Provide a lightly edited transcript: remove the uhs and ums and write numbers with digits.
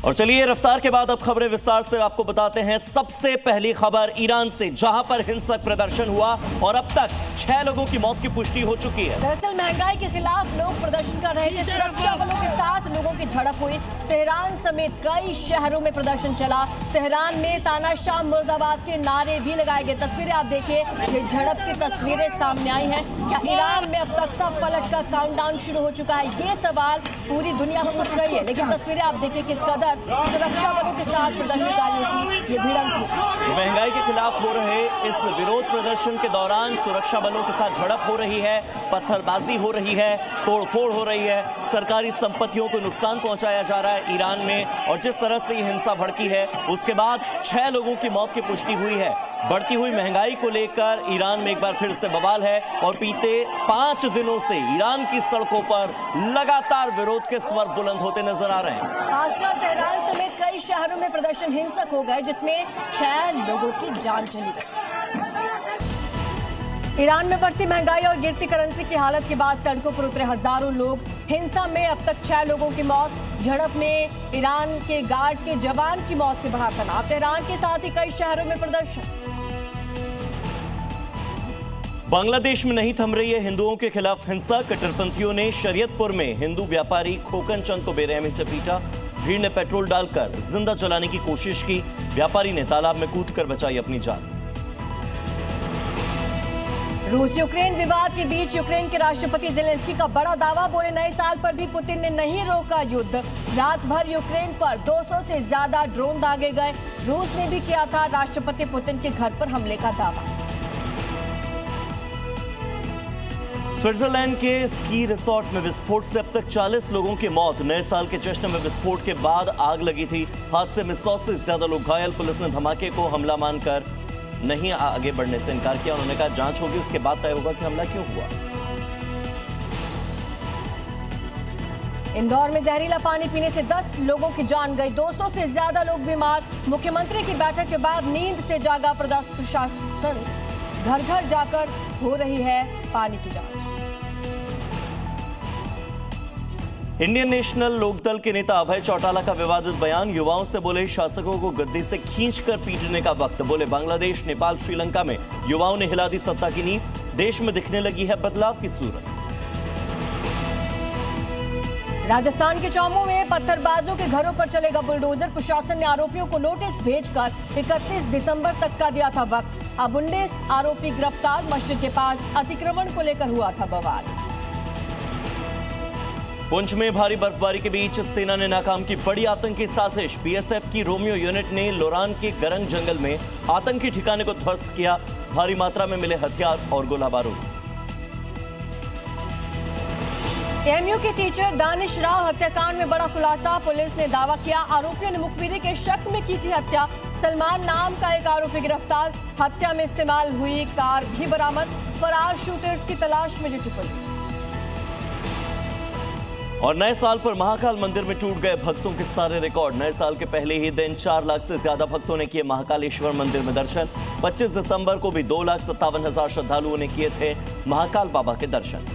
और चलिए रफ्तार के बाद अब खबरें विस्तार से आपको बताते हैं। सबसे पहली खबर ईरान से, जहां पर हिंसक प्रदर्शन हुआ और अब तक 6 लोगों की मौत की पुष्टि हो चुकी है। दरअसल महंगाई के खिलाफ लोग प्रदर्शन कर रहे थे। सुरक्षा बलों के साथ लोगों की झड़प हुई। तेहरान समेत कई शहरों में प्रदर्शन चला। तेहरान में तानाशाह मुर्दाबाद के नारे भी लगाए गए। तस्वीरें आप देखिए, ये झड़प की तस्वीरें सामने आई हैं। क्या ईरान में अब तक सब पलट का काउंटडाउन शुरू हो चुका है? ये सवाल पूरी दुनिया पूछ रही है। लेकिन तस्वीरें आप देखिए किस कदर सुरक्षा बलों के साथ प्रदर्शनकारियों की ये भिड़ंत थी। महंगाई के खिलाफ हो रहे इस विरोध प्रदर्शन के दौरान सुरक्षा बलों के साथ झड़प हो रही है, पत्थरबाजी हो रही है, तोड़फोड़ हो रही है, सरकारी संपत्तियों को नुकसान पहुंचाया जा रहा है ईरान में। और जिस तरह से ये हिंसा भड़की है उसके बाद 6 लोगों की मौत की पुष्टि हुई है। बढ़ती हुई महंगाई को लेकर ईरान में एक बार फिर से बवाल है और बीते 5 दिनों से ईरान की सड़कों पर लगातार विरोध के स्वर बुलंद होते नजर आ रहे हैं। खासकर तेहरान समेत कई शहरों में प्रदर्शन हिंसक हो गए, जिसमें 6 लोगों की जान चली गई। ईरान में बढ़ती महंगाई और गिरती करेंसी की हालत के बाद सड़कों पर उतरे हजारों लोग। हिंसा में अब तक 6 लोगों की मौत। झड़प में ईरान के गार्ड के जवान की मौत से बढ़ा तनाव। तेहरान के साथ ही कई शहरों में प्रदर्शन। बांग्लादेश में नहीं थम रही है हिंदुओं के खिलाफ हिंसा। कट्टरपंथियों ने शरीयतपुर में हिंदू व्यापारी खोकन चंद को बेरहमी से पीटा। भीड़ ने पेट्रोल डालकर जिंदा जलाने की कोशिश की। व्यापारी ने तालाब में कूदकर बचाई अपनी जान। रूस यूक्रेन विवाद के बीच यूक्रेन के राष्ट्रपति ज़ेलेंस्की का बड़ा दावा। बोले नए साल पर भी पुतिन ने नहीं रोका युद्ध। रात भर यूक्रेन पर 200 से ज्यादा ड्रोन दागे गए। रूस ने भी किया था राष्ट्रपति पुतिन के घर पर हमले का दावा। स्विट्जरलैंड के स्की रिसोर्ट में विस्फोट से अब तक 40 लोगों की मौत। नए साल के जश्न में विस्फोट के बाद आग लगी थी। हादसे में 100 से ज्यादा लोग घायल। पुलिस ने धमाके को हमला मानकर नहीं आगे बढ़ने से इनकार किया। उन्होंने कहा जांच होगी, उसके बाद तय होगा कि हमला क्यों हुआ। इंदौर में जहरीला पानी पीने से 10 लोगों की जान गई। 200 से ज्यादा लोग बीमार। मुख्यमंत्री की बैठक के बाद नींद से जागा प्रशासन। घर घर जाकर हो रही है पानी की जांच। इंडियन नेशनल लोकदल के नेता अभय चौटाला का विवादित बयान। युवाओं से बोले शासकों को गद्दी से खींचकर पीटने का वक्त। बोले बांग्लादेश, नेपाल, श्रीलंका में युवाओं ने हिला दी सत्ता की नींव। देश में दिखने लगी है बदलाव की सूरत। राजस्थान के चौमू में पत्थरबाजों के घरों पर चलेगा बुलडोजर। प्रशासन ने आरोपियों को नोटिस भेजकर 31 दिसंबर तक का दिया था वक्त। अब 19 आरोपी गिरफ्तार। मस्जिद के पास अतिक्रमण को लेकर हुआ था बवाल। पुंछ में भारी बर्फबारी के बीच सेना ने नाकाम की बड़ी आतंकी साजिश। बीएसएफ की रोमियो यूनिट ने लोरान के गरंग जंगल में आतंकी ठिकाने को ध्वस्त किया। भारी मात्रा में मिले हथियार और गोला बारूद। एएमयू के टीचर दानिश राव हत्याकांड में बड़ा खुलासा। पुलिस ने दावा किया आरोपियों ने मुखबिरी के शक में की थी हत्या। सलमान नाम का एक आरोपी गिरफ्तार। हत्या में इस्तेमाल हुई कार भी बरामद। फरार शूटर्स की तलाश में जुटी पुलिस। और नए साल पर महाकाल मंदिर में टूट गए भक्तों के सारे रिकॉर्ड। नए साल के पहले ही दिन 4 लाख से ज्यादा भक्तों ने किए महाकालेश्वर मंदिर में दर्शन। 25 दिसंबर को भी 2,57,000 श्रद्धालुओं ने किए थे महाकाल बाबा के दर्शन।